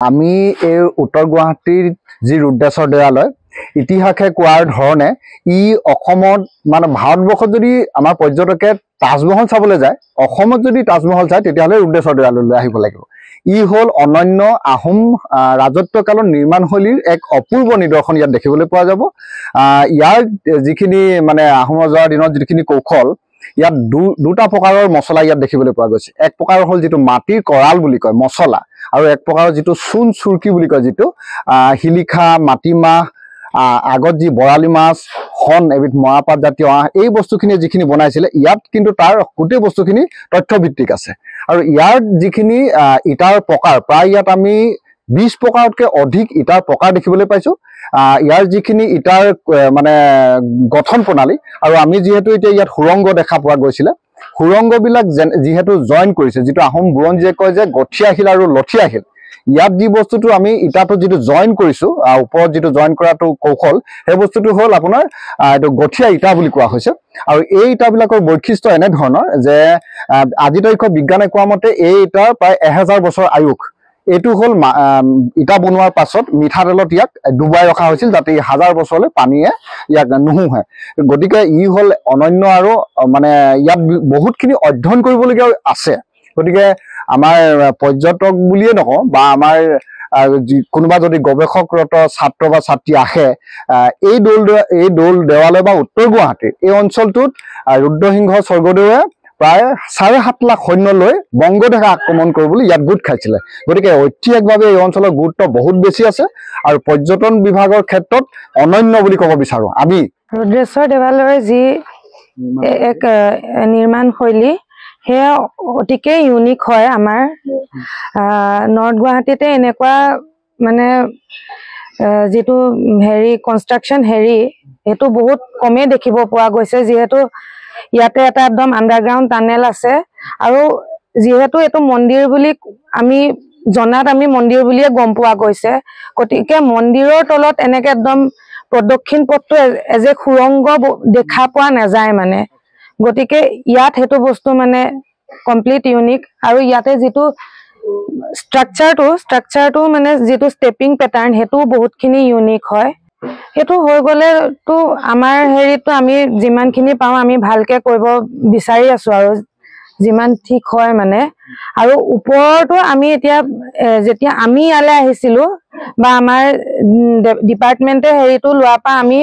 আমি এই উত্তৰ গুৱাহাটীৰ যি ৰুদ্ৰেশ্বৰ দেৱালয় ইতিহাসে কোৱাৰ ধৰণে ই অসমত মানে ভাৰতবৰ্ষত যদি আমাৰ পৰ্যটকে তাজমহল চাবলৈ যায় অসমত যদি তাজমহল চায় তেতিয়াহ'লে ৰুদ্ৰেশ্বৰ দেৱালয়লৈ আহিব লাগিব। ই হ'ল অনন্য আহোম ৰাজত্বকালৰ নিৰ্মাণশৈলীৰ এক অপূৰ্ব নিদৰ্শন ইয়াত দেখিবলৈ পোৱা যাব। ইয়াৰ যিখিনি মানে আহোম ৰজাৰ দিনত যিখিনি কৌশল ইয়াত দুটা প্ৰকাৰৰ মছলা ইয়াত দেখিবলৈ পোৱা গৈছে। এক প্ৰকাৰ হ'ল যিটো মাটিৰ কৰাল বুলি কয় মছলা, আৰু এক প্ৰকাৰৰ যিটো চূণ চুৰকি বুলি কয়, যিটো শিলিখা, মাটিমাহ, আগত যি বৰালি মাছ, হন, এবিধ মৰাপাত জাতীয় এই বস্তুখিনি যিখিনি বনাইছিলে ইয়াত কিন্তু তাৰ গোটেই বস্তুখিনি তথ্যভিত্তিক আছে। আৰু ইয়াৰ যিখিনি ইটাৰ প্ৰকাৰ প্ৰায় ইয়াত আমি 20 প্ৰকাৰতকৈ অধিক ইটাৰ প্ৰকাৰ দেখিবলৈ পাইছোঁ। ইয়াৰ যিখিনি ইটাৰ মানে গঠন প্ৰণালী, আৰু আমি যিহেতু এতিয়া ইয়াত সুৰংগ দেখা পোৱা গৈছিলে, সুৰংগবিলাক যিহেতু জইন কৰিছে, যিটো আহোম বুৰঞ্জীয়ে কয় যে গঠিয়া শিল আৰু লঠিয়া শিল, ইয়াত যি বস্তুটো আমি ইটাটো যিটো জইন কৰিছোঁ ওপৰত যিটো জইন কৰাটো কৌশল, সেই বস্তুটো হ'ল আপোনাৰ এইটো গঠিয়া ইটা বুলি কোৱা হৈছে। আৰু এই ইটাবিলাকৰ বৈশিষ্ট্য এনেধৰণৰ যে আজি তাৰিখত বিজ্ঞানে কোৱা মতে এই ইটাৰ প্ৰায় 1000 বছৰ আয়ুস। এইটো হ'ল ইটা বনোৱাৰ পাছত মিঠাতেলত ইয়াক ডুবাই ৰখা হৈছিল যাতে 1000 বছৰলৈ পানীয়ে ইয়াক নুশুহে। গতিকে ই হ'ল অনন্য, আৰু মানে ইয়াত বহুতখিনি অধ্যয়ন কৰিবলগীয়া আছে। গতিকে আমাৰ পৰ্যটক বুলিয়ে নকওঁ বা আমাৰ কোনোবা যদি গৱেষকৰত ছাত্ৰ বা ছাত্ৰী আহে এই দৌল দেৱালয় বা উত্তৰ গুৱাহাটীৰ এই অঞ্চলটোত ৰুদ্ৰসিংহ স্বৰ্গদেৱে প্ৰায় 7.5 লাখ সৈন্য লৈ বংগদেশে আক্ৰমণ কৰিবলৈ ইয়াত গোট খাইছিলে। গতিকে ঐতিহাসিকভাৱে এই অঞ্চলৰ গুৰুত্ব বহুত বেছি আছে আৰু পৰ্যটন বিভাগৰ ক্ষেত্ৰত অনন্য বুলি ক'ব বিচাৰোঁ আমি। ৰুদ্ৰেশ্বৰ দেৱালয়ৰ যি এক নিৰ্মাণ শৈলী সেয়া অতিকে ইউনিক হয়। আমাৰ নৰ্থ গুৱাহাটীতে এনেকুৱা মানে যিটো কনষ্ট্ৰাকশ্যন সেইটো বহুত কমেই দেখিব পোৱা গৈছে, যিহেতু ইয়াতে এটা একদম আণ্ডাৰগ্ৰাউণ্ড টানেল আছে। আৰু যিহেতু এইটো মন্দিৰ বুলি আমি জনাত আমি মন্দিৰ বুলিয়ে গম পোৱা গৈছে, গতিকে মন্দিৰৰ তলত এনেকে একদম প্ৰদক্ষিণ পথটো এজ এ সুৰংগ দেখা পোৱা নাযায় মানে। গতিকে ইয়াত সেইটো বস্তু মানে কমপ্লিট ইউনিক। আৰু ইয়াতে যিটো ষ্ট্ৰাকচাৰটো মানে যিটো ষ্টেপিং পেটাৰ্ণ সেইটো বহুতখিনি ইউনিক হয়। সেইটো হৈ গ'লেতো আমাৰ হেৰিটো আমি যিমানখিনি পাওঁ আমি ভালকে কৰিব বিচাৰি আছো আৰু যিমান ঠিক হয় মানে। আৰু ওপৰতো আমি এতিয়া যেতিয়া আমি ইয়ালৈ আহিছিলো বা আমাৰ ডিপাৰ্টমেণ্টে হেৰিটো লোৱাৰ পৰা আমি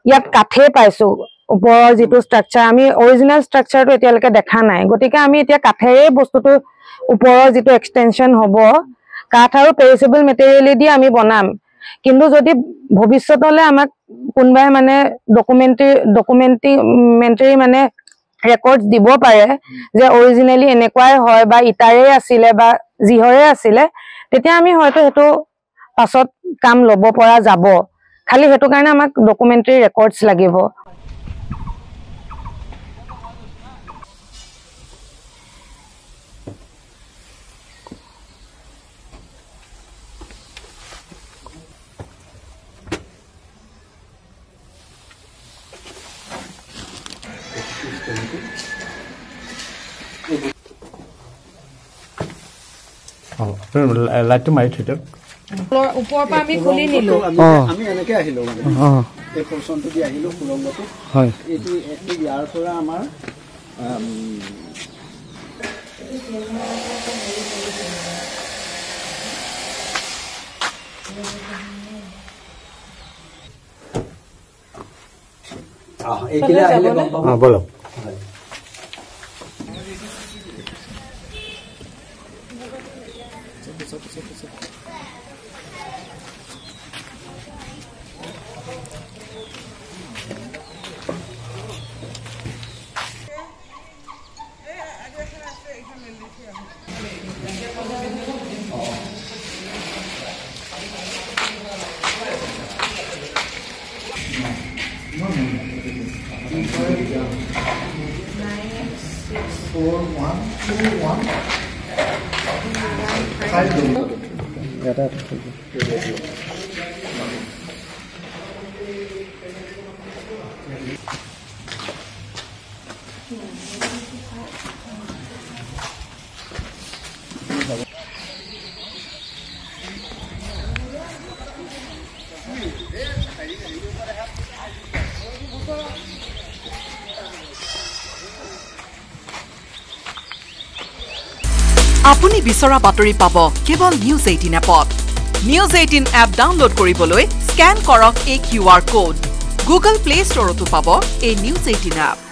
ইয়াত কাঠেই পাইছো। ওপৰৰ যিটো ষ্ট্ৰাকচাৰ আমি অৰিজিনেল ষ্ট্ৰাকচাৰটো এতিয়ালৈকে দেখা নাই। গতিকে আমি এতিয়া কাঠেৰে বস্তুটো ওপৰৰ যিটো এক্সটেনশ্যন হ'ব, কাঠ আৰু পেৰিছেবল মেটেৰিয়েলেদি আমি বনাম। কিন্তু যদি ভৱিষ্যতলৈ আমাক কোনোবাই মানে ডকুমেণ্টেৰী মানে ৰেকৰ্ড দিব পাৰে যে অৰিজিনেলি এনেকুৱাই হয় বা ইটাৰে আছিলে বা যিহৰে আছিলে, তেতিয়া আমি হয়তো সেইটো পাছত কাম ল'ব পৰা যাব। খালি সেইটো কাৰণে আমাক ডকুমেণ্টেৰী ৰেকৰ্ডছ লাগিব। লাইটটো মাৰি থৈ দিয়ক। ওপৰৰ পৰা আমি খুলি নিলো, আমি এনেকে আহিলো মানে এই পৰ্চনটো দি আহিলো সুৰংগটো। হয়, এইটো ইয়াৰ পৰা আমাৰ এইখিনিলে আহিলে গম পাব। বলক। আপুনি বিচৰা বাতৰি পাব কেৱল নিউজ 18 এপত নিউজ 18 এপ ডাউনলোড কৰিবলৈ স্ক্যান কৰক এই QR কোড গুগল প্লে ষ্টৰতো পাব এই নিউজ 18 এপ